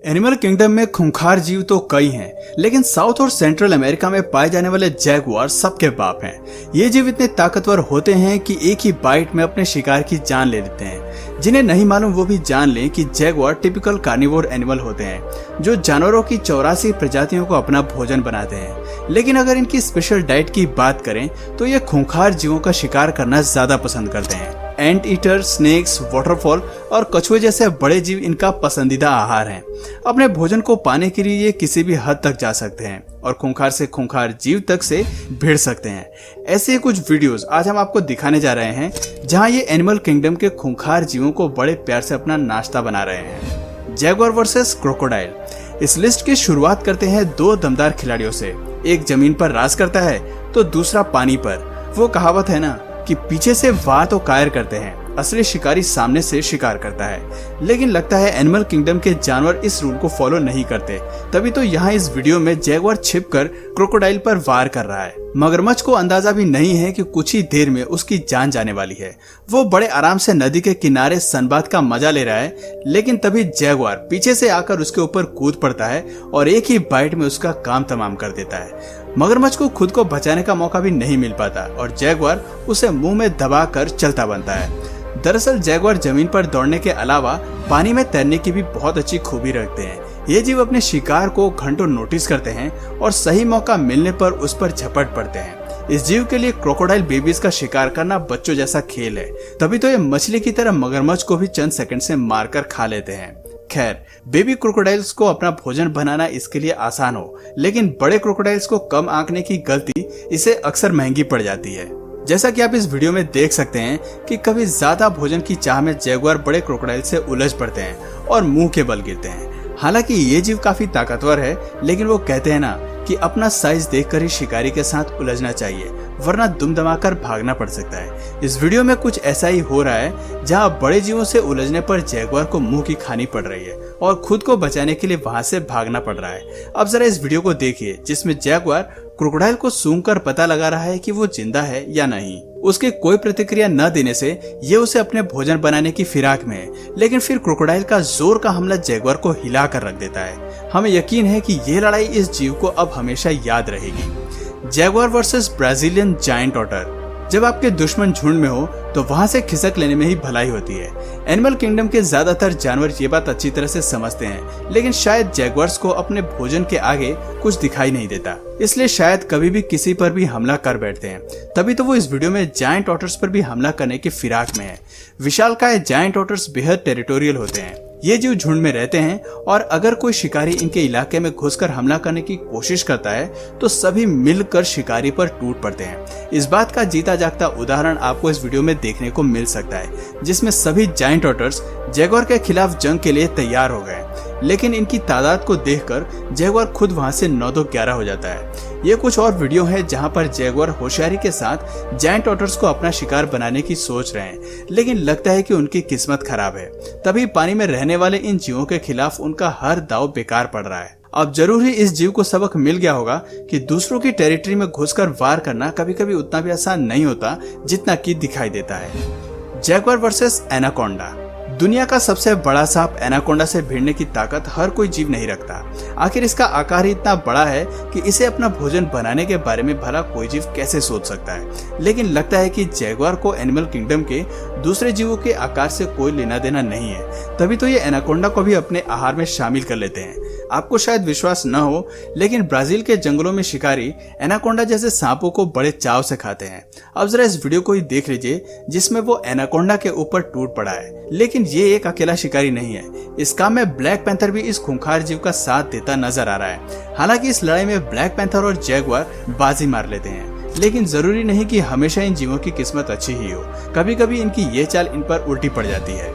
Animal kingdom में खूंखार जीव तो कई हैं, लेकिन साउथ और सेंट्रल अमेरिका में पाए जाने वाले जैगुआर सबके बाप हैं। ये जीव इतने ताकतवर होते हैं कि एक ही बाइट में अपने शिकार की जान ले लेते हैं। जिन्हें नहीं मालूम वो भी जान लें कि जैगुआर टिपिकल कार्निवोर एनिमल होते हैं, जो जानवरों की 84 प्रजातियों को अपना भोजन बनाते हैं। लेकिन अगर इनकी स्पेशल डाइट की बात करें तो ये खूंखार जीवों का शिकार करना ज्यादा पसंद करते हैं। एंट ईटर, स्नेक्स, वाटरफॉल और कछुए जैसे बड़े जीव इनका पसंदीदा आहार हैं। अपने भोजन को पाने के लिए ये किसी भी हद तक जा सकते हैं और खूंखार से खूंखार जीव तक से भिड़ सकते हैं। ऐसे कुछ वीडियोस आज हम आपको दिखाने जा रहे हैं जहां ये एनिमल किंगडम के खूंखार जीवों को बड़े प्यार से अपना नाश्ता बना रहे हैं। Jaguar versus crocodile. इस लिस्ट की शुरुआत करते हैं दो दमदार खिलाड़ियों से। एक जमीन पर राज करता है तो दूसरा पानी पर। वो कहावत है ना कि पीछे से वार तो कायर करते हैं, असली शिकारी सामने से शिकार करता है। लेकिन लगता है एनिमल किंगडम के जानवर इस रूल को फॉलो नहीं करते। तभी तो यहाँ इस वीडियो में जैगुआर छिपकर क्रोकोडाइल पर वार कर रहा है। मगरमच्छ को अंदाजा भी नहीं है कि कुछ ही देर में उसकी जान जाने वाली है। वो बड़े आराम से नदी के किनारे सनबाथ का मजा ले रहा है, लेकिन तभी जैगुआर पीछे से आकर उसके ऊपर कूद पड़ता है और एक ही बाइट में उसका काम तमाम कर देता है। मगरमच्छ को खुद को बचाने का मौका भी नहीं मिल पाता और जैगुआर उसे मुंह में दबाकर चलता बनता है। दरअसल जैगुआर जमीन पर दौड़ने के अलावा पानी में तैरने की भी बहुत अच्छी खूबी रखते हैं। ये जीव अपने शिकार को घंटों नोटिस करते हैं और सही मौका मिलने पर उस पर झपट पड़ते हैं। इस जीव के लिए क्रोकोडाइल बेबीज का शिकार करना बच्चों जैसा खेल है। तभी तो ये मछली की तरह मगरमच्छ को भी चंद सेकंड से मारकर खा लेते हैं। खैर, बेबी क्रोकोडाइल्स को अपना भोजन बनाना इसके लिए आसान हो, लेकिन बड़े क्रोकोडाइल्स को कम आंकने की गलती इसे अक्सर महंगी पड़ जाती है। जैसा कि आप इस वीडियो में देख सकते हैं कि कभी ज्यादा भोजन की चाह में जैगुआर बड़े क्रोकोडाइल से उलझ पड़ते हैं और मुंह के बल गिरते हैं। हालांकि ये जीव काफी ताकतवर है, लेकिन वो कहते हैं ना कि अपना साइज देखकर ही शिकारी के साथ उलझना चाहिए, वरना दुम दमाकर भागना पड़ सकता है। इस वीडियो में कुछ ऐसा ही हो रहा है, जहां बड़े जीवों से उलझने पर जैगुआर को मुंह की खानी पड़ रही है और खुद को बचाने के लिए वहां से भागना पड़ रहा है। अब जरा इस वीडियो को देखिए, जिसमें जैगुआर क्रोकोडाइल को सूंघकर पता लगा रहा है कि वो जिंदा है या नहीं। उसके कोई प्रतिक्रिया न देने से ये उसे अपने भोजन बनाने की फिराक में है, लेकिन फिर क्रोकोडाइल का जोर का हमला जैगुआर को हिला कर रख देता है। हमें यकीन है कि ये लड़ाई इस जीव को अब हमेशा याद रहेगी। Jaguar versus Brazilian giant otter. जब आपके दुश्मन झुंड में हो तो वहां से खिसक लेने में ही भलाई होती है। एनिमल किंगडम के ज्यादातर जानवर ये बात अच्छी तरह से समझते हैं, लेकिन शायद जैगुआर्स को अपने भोजन के आगे कुछ दिखाई नहीं देता, इसलिए शायद कभी भी किसी पर भी हमला कर बैठते हैं। तभी तो वो इस वीडियो में जायंट ऑटर्स पर भी हमला करने की फिराक में है। विशालकाय जायंट ऑटर्स बेहद टेरिटोरियल होते हैं। ये जीव झुंड में रहते हैं और अगर कोई शिकारी इनके इलाके में घुसकर हमला करने की कोशिश करता है तो सभी मिलकर शिकारी पर टूट पड़ते हैं। इस बात का जीता जागता उदाहरण आपको इस वीडियो में देखने को मिल सकता है, जिसमें सभी जायंट ऑटर्स जैगुआर के खिलाफ जंग के लिए तैयार हो गए। लेकिन इनकी तादाद को देखकर जैगुआर खुद वहां से 9-11 हो जाता है। ये कुछ और वीडियो है जहां पर जैगुआर होशियारी के साथ जायंट ऑटर्स को अपना शिकार बनाने की सोच रहे हैं, लेकिन लगता है कि उनकी किस्मत खराब है। तभी पानी में रहने वाले इन जीवों के खिलाफ उनका हर दाव बेकार पड़ रहा है। अब जरूर ही इस जीव को सबक मिल गया होगा कि दूसरों की टेरिटरी में घुसकर वार करना कभी कभी उतना भी आसान नहीं होता जितना कि दिखाई देता है। Jaguar versus anaconda. दुनिया का सबसे बड़ा सांप एनाकोंडा से भिड़ने की ताकत हर कोई जीव नहीं रखता। आखिर इसका आकार ही इतना बड़ा है कि इसे अपना भोजन बनाने के बारे में भला कोई जीव कैसे सोच सकता है। लेकिन लगता है कि जैगुआर को एनिमल किंगडम के दूसरे जीवों के आकार से कोई लेना देना नहीं है। तभी तो ये एनाकोंडा को भी अपने आहार में शामिल कर लेते हैं। आपको शायद विश्वास न हो, लेकिन ब्राजील के जंगलों में शिकारी एनाकोंडा जैसे सांपों को बड़े चाव से खाते हैं। अब जरा इस वीडियो को ही देख लीजिए, जिसमें वो एनाकोंडा के ऊपर टूट पड़ा है। लेकिन ये एक अकेला शिकारी नहीं है। इस काम में ब्लैक पैंथर भी इस खूंखार जीव का साथ देता नजर आ रहा है। हालांकि इस लड़ाई में ब्लैक पैंथर और जैगुआर बाजी मार लेते हैं, लेकिन जरूरी नहीं कि हमेशा इन जीवों की किस्मत अच्छी ही हो। कभी कभी इनकी ये चाल इन पर उल्टी पड़ जाती है।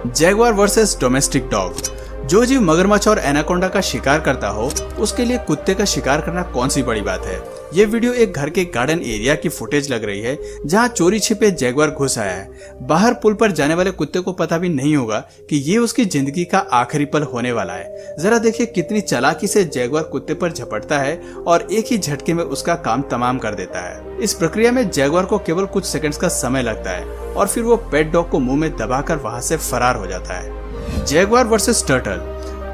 Jaguar versus domestic dog. जो जीव मगरमच्छ और एनाकोंडा का शिकार करता हो, उसके लिए कुत्ते का शिकार करना कौन सी बड़ी बात है। ये वीडियो एक घर के गार्डन एरिया की फुटेज लग रही है, जहां चोरी छिपे जैगुआर घुस आया है। बाहर पुल पर जाने वाले कुत्ते को पता भी नहीं होगा कि ये उसकी जिंदगी का आखिरी पल होने वाला है। जरा देखिए कितनी चालाकी से जैगुआर कुत्ते पर झपटता है और एक ही झटके में उसका काम तमाम कर देता है। इस प्रक्रिया में जैगुआर को केवल कुछ सेकंड्स का समय लगता है और फिर वो पेट डॉग को मुंह में दबाकर वहां से फरार हो जाता है। Jaguar versus turtle.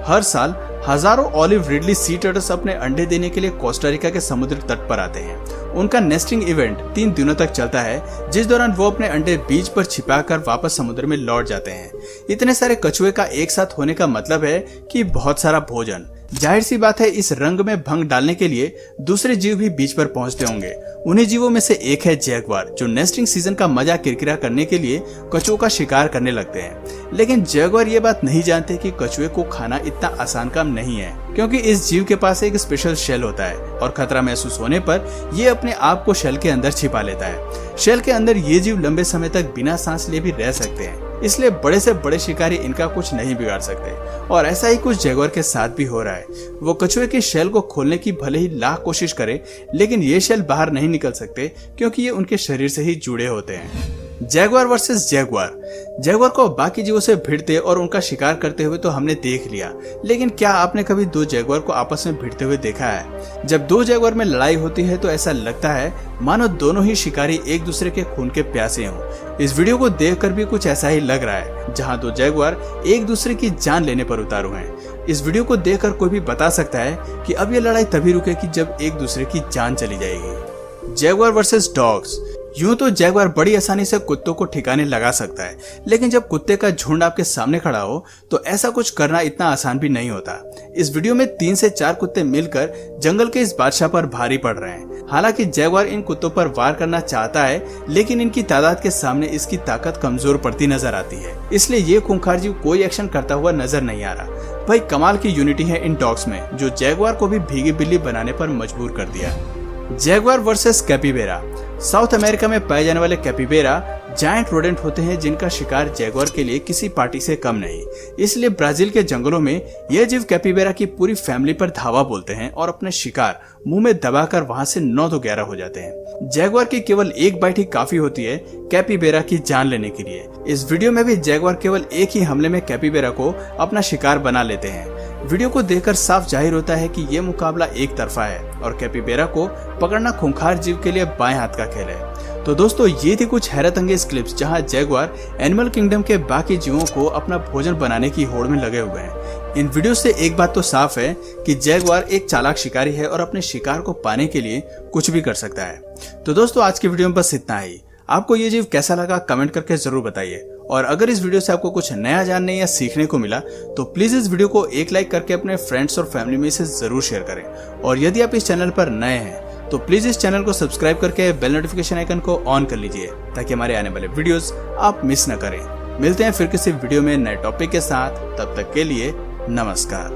हर साल हजारों ऑलिव रिडली सी टर्टल्स अपने अंडे देने के लिए कोस्टा रिका के समुद्री तट पर आते हैं। उनका नेस्टिंग इवेंट 3 दिनों तक चलता है, जिस दौरान वो अपने अंडे बीच पर छिपाकर वापस समुद्र में लौट जाते हैं। इतने सारे कछुए का एक साथ होने का मतलब है कि बहुत सारा भोजन। जाहिर सी बात है, इस रंग में भंग डालने के लिए दूसरे जीव भी बीच पर पहुंचते होंगे। उन्हीं जीवों में से एक है जैगुआर, जो नेस्टिंग सीजन का मजा किरकिरा करने के लिए कछुओं का शिकार करने लगते हैं। लेकिन जैगुआर ये बात नहीं जानते कि कछुए को खाना इतना आसान काम नहीं है, क्योंकि इस जीव के पास एक स्पेशल शेल होता है और खतरा महसूस होने पर ये अपने आप को शेल के अंदर छिपा लेता है। शेल के अंदर ये जीव लंबे समय तक बिना सांस लिए भी रह सकते हैं, इसलिए बड़े से बड़े शिकारी इनका कुछ नहीं बिगाड़ सकते। और ऐसा ही कुछ जैगुआर के साथ भी हो रहा है। वो कछुए के शेल को खोलने की भले ही लाख कोशिश करे, लेकिन ये शेल बाहर नहीं निकल सकते, क्योंकि ये उनके शरीर से ही जुड़े होते हैं। Jaguar versus Jaguar. जैगुआर को बाकी जीवों से भिड़ते और उनका शिकार करते हुए तो हमने देख लिया, लेकिन क्या आपने कभी 2 जैगुआर को आपस में भिड़ते हुए देखा है? जब 2 जैगुआर में लड़ाई होती है तो ऐसा लगता है मानो दोनों ही शिकारी एक दूसरे के खून के प्यासे हों। इस वीडियो को देखकर भी कुछ ऐसा ही लग रहा है, जहां 2 जैगुआर एक दूसरे की जान लेने पर उतारू हैं। इस वीडियो को देखकर कोई भी बता सकता है कि अब ये लड़ाई तभी रुकेगी जब एक दूसरे की जान चली जाएगी। Jaguar versus dogs. यूं तो जैगुआर बड़ी आसानी से कुत्तों को ठिकाने लगा सकता है, लेकिन जब कुत्ते का झुंड आपके सामने खड़ा हो तो ऐसा कुछ करना इतना आसान भी नहीं होता। इस वीडियो में 3 से 4 कुत्ते मिलकर जंगल के इस बादशाह पर भारी पड़ रहे हैं। हालांकि जैगुआर इन कुत्तों पर वार करना चाहता है, लेकिन इनकी तादाद के सामने इसकी ताकत कमजोर पड़ती नजर आती है, इसलिए ये खूंखार जीव कोई एक्शन करता हुआ नजर नहीं आ रहा। भाई कमाल की यूनिटी है इन डॉग्स में, जो जैगुआर को भी भीगी बिल्ली बनाने पर मजबूर कर दिया। Jaguar versus capybara. South America में पाए जाने वाले कैपिबेरा जायंट रोडेंट होते हैं, जिनका शिकार जैगुआर के लिए किसी पार्टी से कम नहीं। इसलिए ब्राजील के जंगलों में यह जीव कैपिबेरा की पूरी फैमिली पर धावा बोलते हैं और अपने शिकार मुंह में दबाकर वहां से 9 तो 11 हो जाते हैं। जैगुआर की केवल एक बाइट ही काफी होती है कैपिबेरा की जान लेने के लिए। इस वीडियो में भी जैगुआर केवल एक ही हमले में कैपिबेरा को अपना शिकार बना लेते हैं। वीडियो को देखकर साफ जाहिर होता है कि ये मुकाबला एक तरफा है और कैपिबेरा को पकड़ना खूंखार जीव के लिए बाएं हाथ का खेल है। तो दोस्तों, ये थी कुछ हैरत अंगेज क्लिप्स जहां जैगुआर एनिमल किंगडम के बाकी जीवों को अपना भोजन बनाने की होड़ में लगे हुए हैं। इन वीडियो से एक बात तो साफ है कि जैगुआर एक चालाक शिकारी है और अपने शिकार को पाने के लिए कुछ भी कर सकता है। तो दोस्तों, आज की वीडियो में बस इतना ही। आपको ये जीव कैसा लगा कमेंट करके जरूर बताइए, और अगर इस वीडियो से आपको कुछ नया जानने या सीखने को मिला तो प्लीज इस वीडियो को एक लाइक करके अपने फ्रेंड्स और फैमिली में इसे जरूर शेयर करें। और यदि आप इस चैनल पर नए हैं तो प्लीज इस चैनल को सब्सक्राइब करके बेल नोटिफिकेशन आइकन को ऑन कर लीजिए, ताकि हमारे आने वाले वीडियोस आप मिस न करें। मिलते हैं फिर किसी वीडियो में नए टॉपिक के साथ, तब तक के लिए नमस्कार।